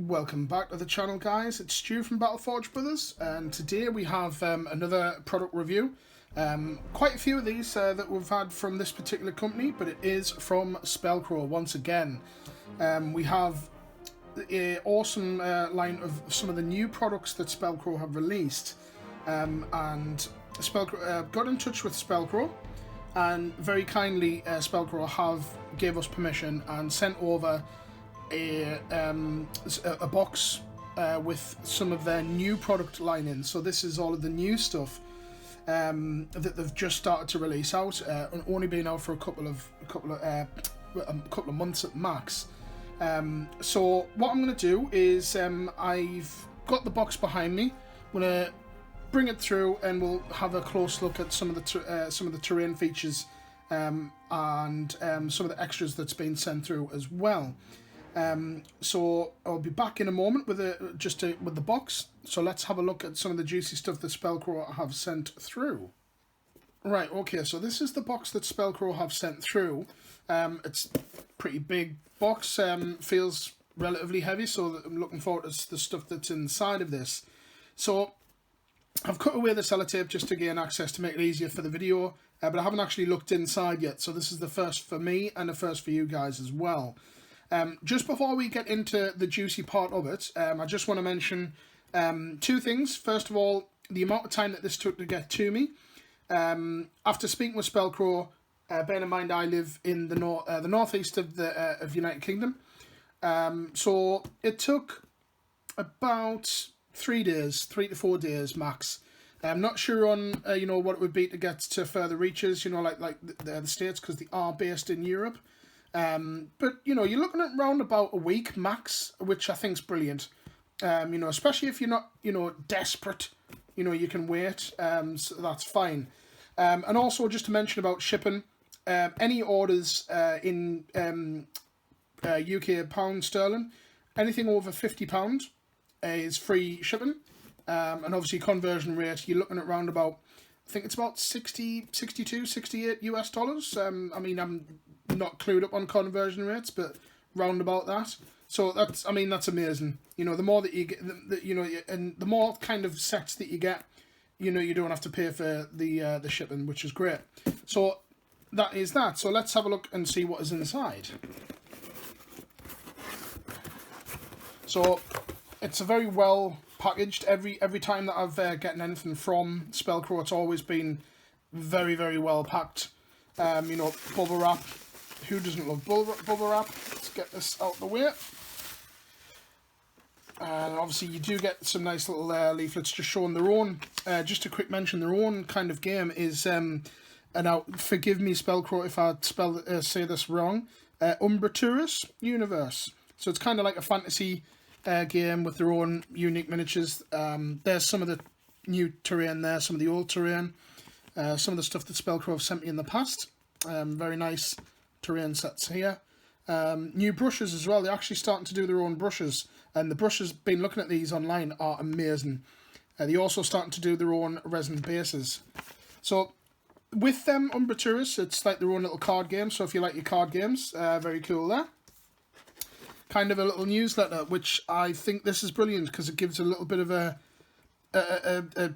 Welcome back to the channel, guys. It's Stu from Battleforge Brothers, and today we have another product review. Quite a few of these that we've had from this particular company, but it is from Spellcrow once again. We have an awesome line of some of the new products that Spellcrow have released, and Spellcrow got in touch with Spellcrow, and very kindly Spellcrow have gave us permission and sent over a box with some of their new product line in. So this is all of the new stuff that they've just started to release out, only been out for a couple of months at max. So what I'm going to do is I've got the box behind me. I'm going to bring it through and we'll have a close look at some of the terrain features and some of the extras that's been sent through as well. So I'll be back in a moment with the box. So let's have a look at some of the juicy stuff that Spellcrow have sent through. Right, okay, so this is the box that Spellcrow have sent through. It's a pretty big box, feels relatively heavy, so I'm looking forward to the stuff that's inside of this. So I've cut away the sellotape just to gain access to make it easier for the video, but I haven't actually looked inside yet, so this is the first for me and the first for you guys as well. Just before we get into the juicy part of it, I just want to mention two things. First of all, the amount of time that this took to get to me. After speaking with Spellcrow, bear in mind I live in the northeast of the United Kingdom, so it took about 3 to 4 days max. I'm not sure on what it would be to get to further reaches, like the States, because they are based in Europe. But you're looking at around about a week max, which I think is brilliant. Especially if you're not desperate, you can wait. So that's fine. And also just to mention about shipping, any orders in UK pound sterling, anything over £50 is free shipping. And obviously conversion rate, you're looking at around about, I think it's about 60, 62, 68 US dollars. I mean, I'm not clued up on conversion rates, but round about that. So that's amazing. The more that you get, and the more kind of sets that you get, you don't have to pay for the shipping, which is great. So that is that. So let's have a look and see what is inside. So it's a very well packaged. Every time that I've gotten anything from Spellcrow, it's always been very, very well packed. Bubble wrap. Who doesn't love bubble wrap? Let's get this out the way. And obviously you do get some nice little leaflets just showing their own, just a quick mention, their own kind of game is, and now forgive me Spellcrow if I say this wrong, Umbraturus Universe. So it's kind of like a fantasy game with their own unique miniatures. There's some of the new terrain there, some of the old terrain, some of the stuff that Spellcrow have sent me in the past. Very nice terrain sets here. New brushes as well. They're actually starting to do their own brushes, and the brushes, been looking at these online, are amazing. They're also starting to do their own resin bases. So with them Umbraturus, it's like their own little card game, so if you like your card games, very cool there. Kind of a little newsletter, which I think this is brilliant because it gives a little bit of an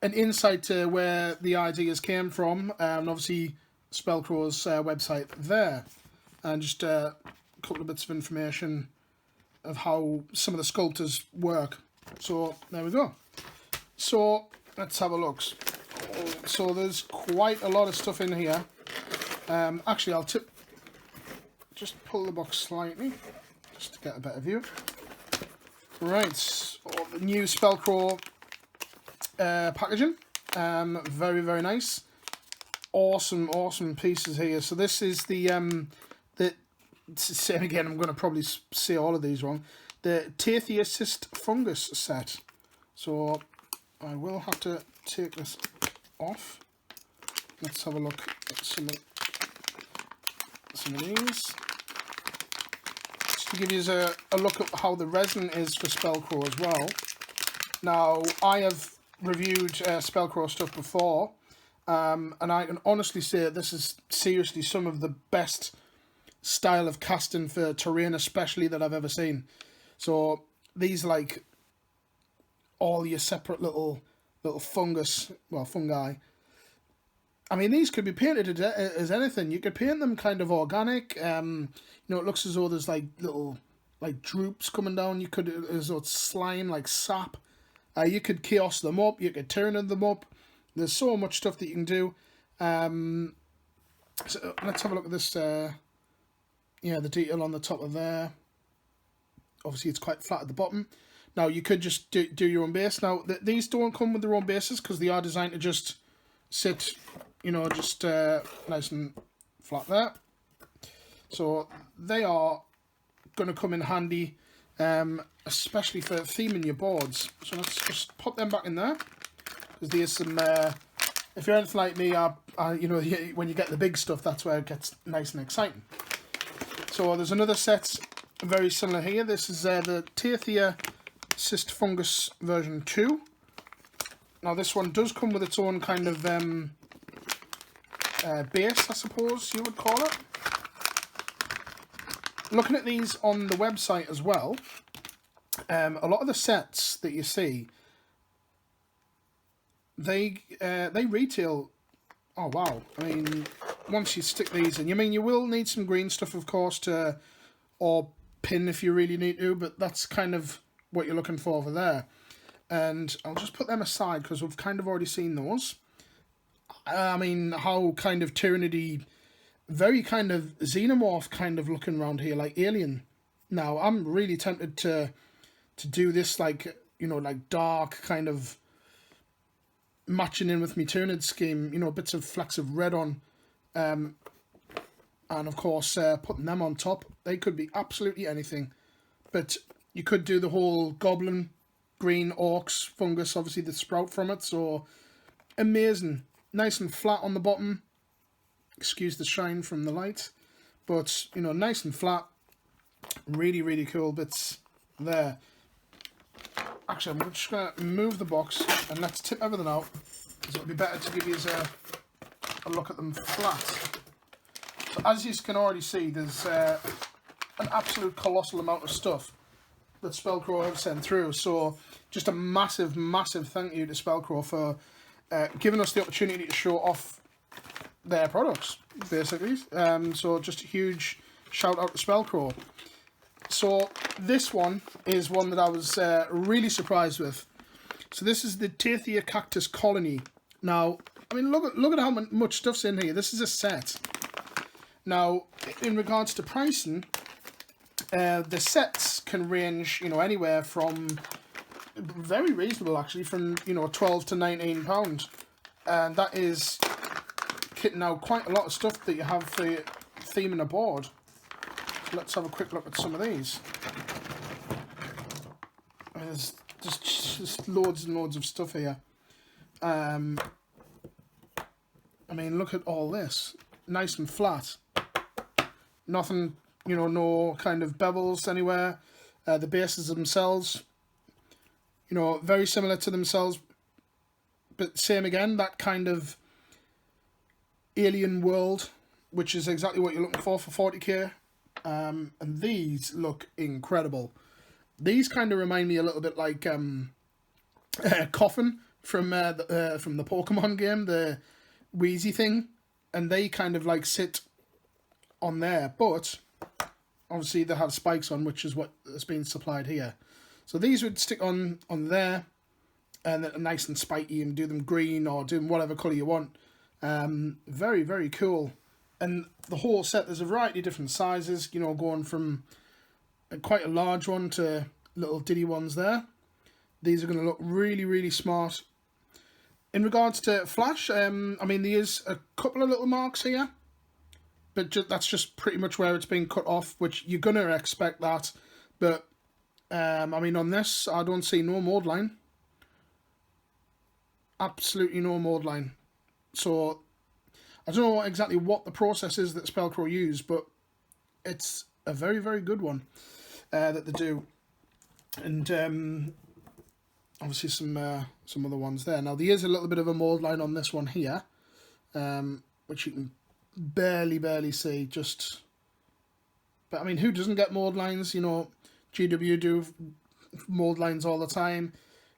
insight to where the ideas came from, and obviously Spellcrow's website there, and just a couple of bits of information of how some of the sculptors work. So there we go. So let's have a look. So there's quite a lot of stuff in here. Actually, I'll just pull the box slightly just to get a better view. Right, so the new Spellcrow packaging. Very, very nice. Awesome pieces here. So this is the same again, I'm going to probably say all of these wrong, the Tiathea Fungus set. So I will have to take this off. Let's have a look at some of these, just to give you a look at how the resin is for Spellcrow as well. Now, I have reviewed Spellcrow stuff before, and I can honestly say this is seriously some of the best style of casting for terrain especially that I've ever seen. So these are like all your separate little fungus, well, fungi. I mean, these could be painted as anything. You could paint them kind of organic. You know, it looks as though there's like little like droops coming down. You could, as though it's slime, like sap. You could chaos them up. You could turn them up. There's so much stuff that you can do. So let's have a look at this. Yeah, the detail on the top of there. Obviously, it's quite flat at the bottom. Now, you could just do your own base. Now, these don't come with their own bases because they are designed to just sit, you know, just nice and flat there. So they are going to come in handy, especially for theming your boards. So let's just pop them back in there, because there's some. If you're anything like me, you know, when you get the big stuff, that's where it gets nice and exciting. So there's another set very similar here. This is the Tiathea Fungus version 2. Now this one does come with its own kind of base, I suppose you would call it. Looking at these on the website as well, a lot of the sets that you see, they retail. Oh wow! I mean, once you stick these in, you will need some green stuff, of course, or pin if you really need to. But that's kind of what you're looking for over there. And I'll just put them aside because we've kind of already seen those. I mean, how kind of Tyranidy, very kind of xenomorph kind of looking around here, like alien. Now, I'm really tempted to do this, like, you know, like dark kind of matching in with my Tyrannid scheme, you know, bits of flecks of red on, and of course putting them on top. They could be absolutely anything, but you could do the whole goblin, green orcs, fungus, obviously the sprout from it, so amazing. Nice and flat on the bottom, excuse the shine from the light, but, you know, nice and flat, really, really cool bits there. Actually, I'm just going to move the box and let's tip everything out, because it would be better to give you a look at them flat. So as you can already see, there's an absolute colossal amount of stuff that Spellcrow have sent through. So just a massive, massive thank you to Spellcrow for giving us the opportunity to show off their products, basically. So just a huge shout out to Spellcrow. So this one is one that I was really surprised with. So this is the Tiathea cactus colony. Now, I mean, look at how much stuff's in here. This is a set. Now, in regards to pricing, the sets can range, you know, anywhere from very reasonable, actually, from, you know, £12 to £19, and that is kitting out quite a lot of stuff that you have for theming a board. Let's have a quick look at some of these. There's just loads and loads of stuff here. I mean, look at all this. Nice and flat. Nothing, you know, no kind of bevels anywhere. The bases themselves, you know, very similar to themselves. But same again, that kind of alien world, which is exactly what you're looking for 40k. And these look incredible. These kind of remind me a little bit like Coffin from the Pokemon game, the Wheezy thing, and they kind of like sit on there, but obviously they have spikes on, which is what has been supplied here. So these would stick on there, and they're nice and spiky, and do them green or do them whatever colour you want. Very, very cool. And the whole set, there's a variety of different sizes, you know, going from quite a large one to little diddy ones there. These are going to look really, really smart. In regards to flash, I mean, there's a couple of little marks here, but that's just pretty much where it's been cut off, which you're going to expect that. But, I mean, on this, I don't see no mold line. Absolutely no mold line. So I don't know exactly what the process is that Spellcrow use, but it's a very, very good one that they do. And obviously some other ones there. Now, there is a little bit of a mould line on this one here, which you can barely see. But I mean, who doesn't get mould lines? You know, GW do mold lines all the time.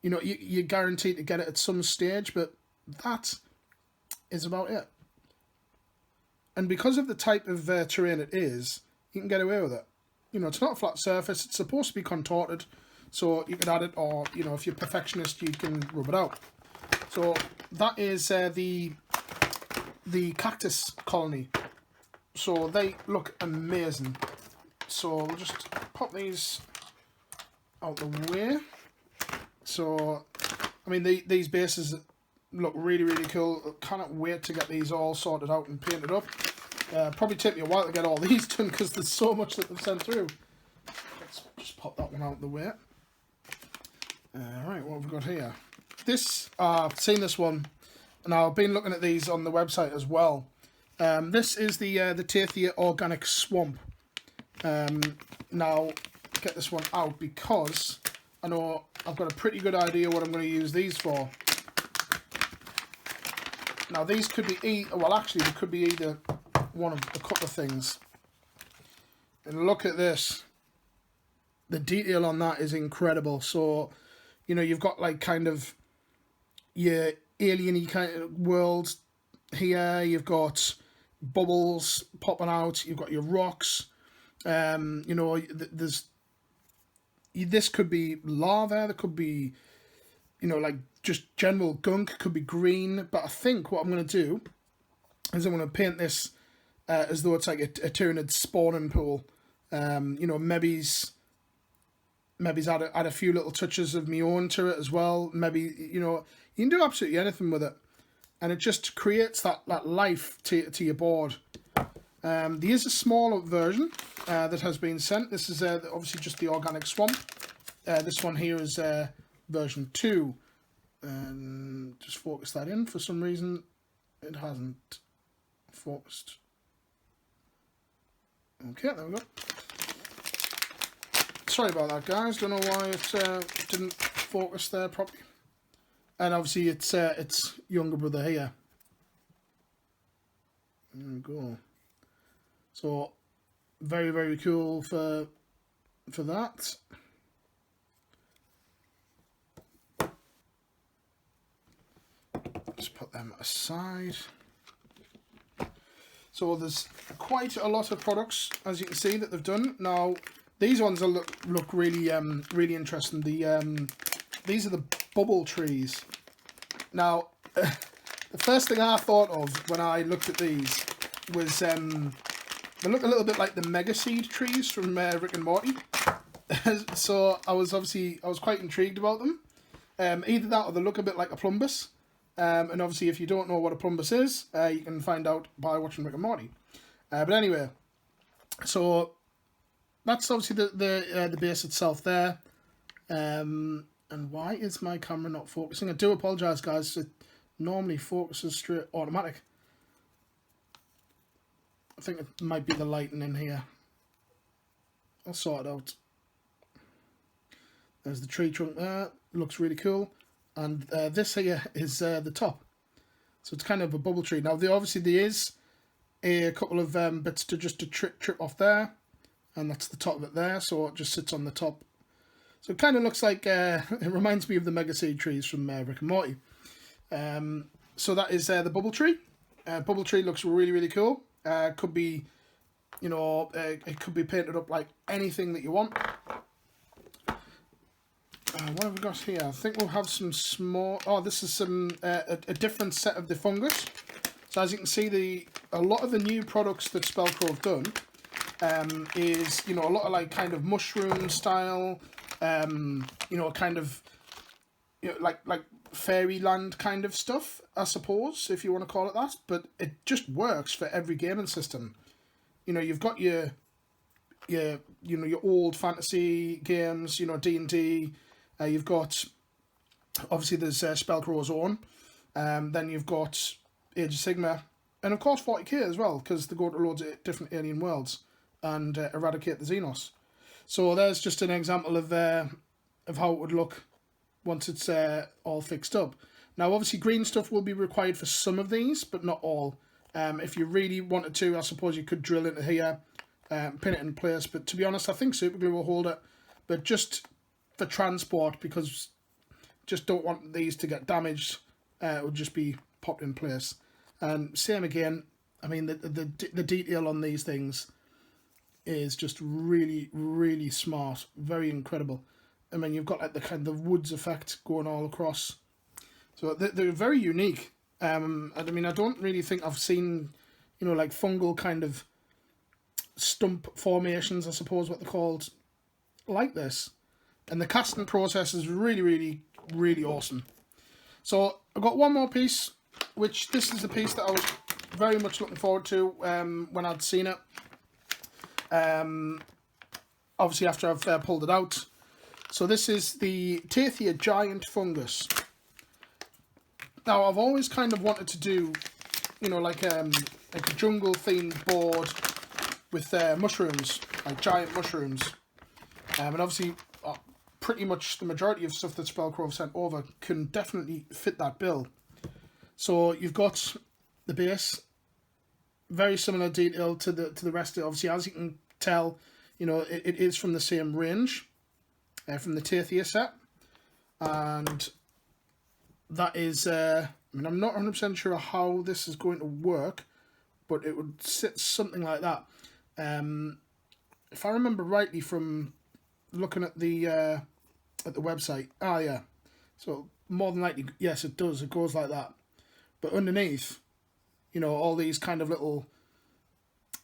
You know, you're guaranteed to get it at some stage, but that is about it. And because of the type of terrain it is, you can get away with it. You know, it's not a flat surface. It's supposed to be contorted, so you can add it, or, you know, if you're a perfectionist, you can rub it out. So that is the cactus colony. So they look amazing. So we'll just pop these out the way. So, I mean, these bases look really, really cool. Cannot wait to get these all sorted out and painted up. Probably take me a while to get all these done because there's so much that they've sent through. Let's just pop that one out the way. Right, what have we got here? This, I've seen this one, and I've been looking at these on the website as well. This is the Tiathea Organic Swamp. Now, get this one out because I know I've got a pretty good idea what I'm going to use these for. Now, these could be, well, actually, they could be either one of a couple of things. And look at this. The detail on that is incredible. So, you know, you've got like kind of your alien-y kind of world here. You've got bubbles popping out. You've got your rocks. You know, this could be lava. There could be, you know, like just general gunk. Could be green. But I think what I'm going to do is I'm going to paint this as though it's like a Tyranid spawning pool. You know, maybe's add a few little touches of my own to it as well. Maybe, you know, you can do absolutely anything with it. And it just creates that life to your board. There is a smaller version that has been sent. This is obviously just the Organic Swamp. This one here is version 2. And just focus that in. For some reason, it hasn't focused. Okay, there we go. Sorry about that, guys. Don't know why it didn't focus there properly. And obviously, it's younger brother here. There we go. So, very, very cool for that. Just put them aside. So there's quite a lot of products, as you can see, that they've done. Now, these ones will look really really interesting. These are the bubble trees. Now, the first thing I thought of when I looked at these was they look a little bit like the mega seed trees from Rick and Morty. So I was quite intrigued about them. Either that or they look a bit like a plumbus. And obviously, if you don't know what a plumbus is, you can find out by watching Rick and Morty. But anyway, so that's obviously the base itself there. And why is my camera not focusing? I do apologise, guys. It normally focuses straight automatic. I think it might be the lighting in here. I'll sort it out. There's the tree trunk there. Looks really cool. And this here is the top. So it's kind of a bubble tree. Now, there is a couple of bits to trip off there. And that's the top of it there. So it just sits on the top. So it kind of looks like, it reminds me of the Mega Seed trees from Rick and Morty. So that is the bubble tree. Bubble tree looks really, really cool. Could be, you know, it could be painted up like anything that you want. What have we got here? I think we'll have some small... Oh, this is some a different set of the fungus. So as you can see, a lot of the new products that Spellcrow have done is, you know, a lot of like kind of mushroom style, you know, kind of, you know, like fairyland kind of stuff, I suppose, if you want to call it that. But it just works for every gaming system. You know, you've got your old fantasy games, you know, D&D. You've got, obviously there's Spellcrow's own, then you've got Age of Sigmar, and of course 40k as well, because they go to loads of different alien worlds and eradicate the Xenos. So there's just an example of how it would look once it's all fixed up. Now obviously green stuff will be required for some of these, but not all. If you really wanted to, I suppose you could drill into here, pin it in place, but to be honest, I think superglue will hold it but just for transport, because just don't want these to get damaged. It will just be popped in place. And same again, I mean, the detail on these things is just really, really smart, very incredible. I mean, you've got like the kind of woods effect going all across. So they're very unique. And I mean, I don't really think I've seen, you know, like fungal kind of stump formations, I suppose what they're called, like this. And the casting process is really, really, really awesome. So I've got one more piece, which this is the piece that I was very much looking forward to when I'd seen it. Obviously after I've pulled it out. So this is the Tiathea giant fungus. Now I've always kind of wanted to do, you know, like a jungle themed board with mushrooms, like giant mushrooms. And obviously pretty much the majority of stuff that Spellcrow have sent over can definitely fit that bill. So you've got the base, very similar detail to the rest of it. Obviously, as you can tell, you know, it is from the same range, from the Tiathea set. And that is, I mean, I'm not 100% sure how this is going to work, but it would sit something like that. If I remember rightly from looking at the website, yeah, so more than likely, yes, it does. It goes like that. But underneath, you know, all these kind of little,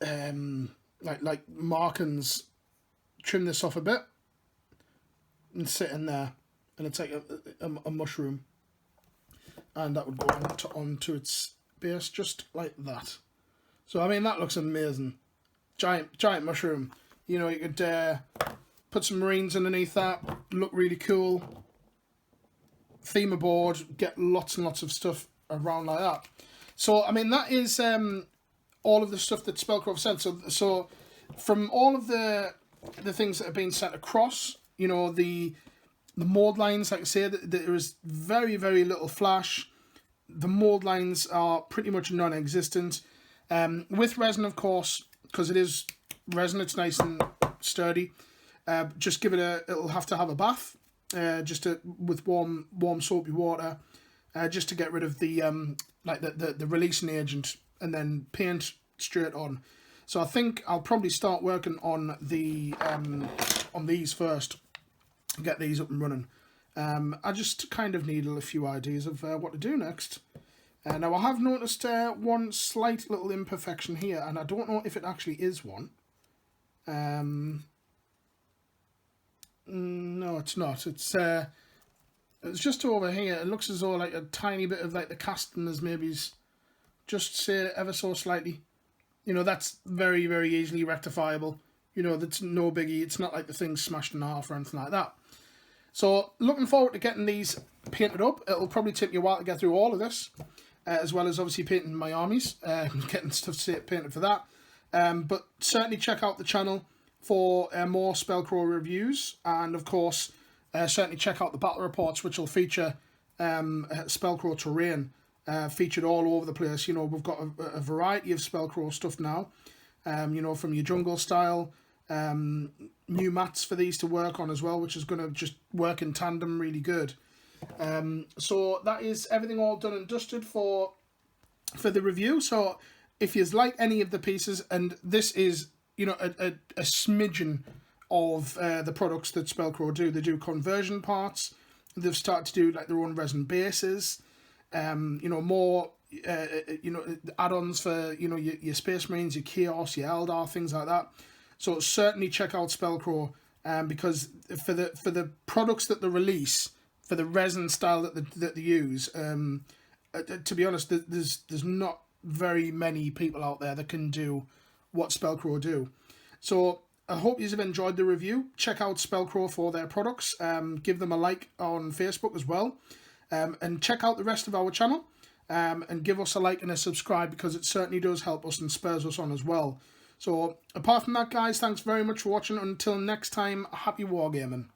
like markings, trim this off a bit and sit in there, and it's like a mushroom, and that would go onto its base just like that. So I mean, that looks amazing. Giant mushroom. You know, you could put some marines underneath that, look really cool. Theme a board, get lots and lots of stuff around like that. So I mean, that is all of the stuff that Spellcrow sent. So from all of the things that have been sent across, you know, the mold lines, like I say, there is very, very little flash. The mold lines are pretty much non-existent. With resin, of course, because it is resin, it's nice and sturdy. Just give it it'll have to have a bath, with warm soapy water, just to get rid of the the releasing agent, and then paint straight on. So I think I'll probably start working on on these first, get these up and running. I just kind of need a few ideas of what to do next. Now I have noticed one slight little imperfection here, and I don't know if it actually is one. No, it's not. It's just over here. It looks as though like a tiny bit of like the casting is maybe just say ever so slightly. You know, that's very, very easily rectifiable. You know, that's no biggie. It's not like the thing's smashed in half or anything like that. So looking forward to getting these painted up. It'll probably take me a while to get through all of this, as well as obviously painting my armies, getting stuff painted for that. But certainly check out the channel for more Spellcrow reviews, and of course certainly check out the battle reports, which will feature Spellcrow terrain featured all over the place. You know, we've got a variety of Spellcrow stuff now, you know, from your jungle style, new mats for these to work on as well, which is going to just work in tandem really good. So that is everything all done and dusted for the review. So if you like any of the pieces, and this is, you know, a smidgen of the products that Spellcrow do. They do conversion parts. They've started to do like their own resin bases. You know, more you know, add-ons for, you know, your Space Marines, your Chaos, your Eldar, things like that. So certainly check out Spellcrow, because for the products that they release, for the resin style that they use, to be honest, there's not very many people out there that can do what Spellcrow do. So I hope you have enjoyed the review. Check out Spellcrow for their products. Give them a like on Facebook as well. And check out the rest of our channel. And give us a like and a subscribe, because it certainly does help us and spurs us on as well. So apart from that, guys, thanks very much for watching. Until next time, happy wargaming.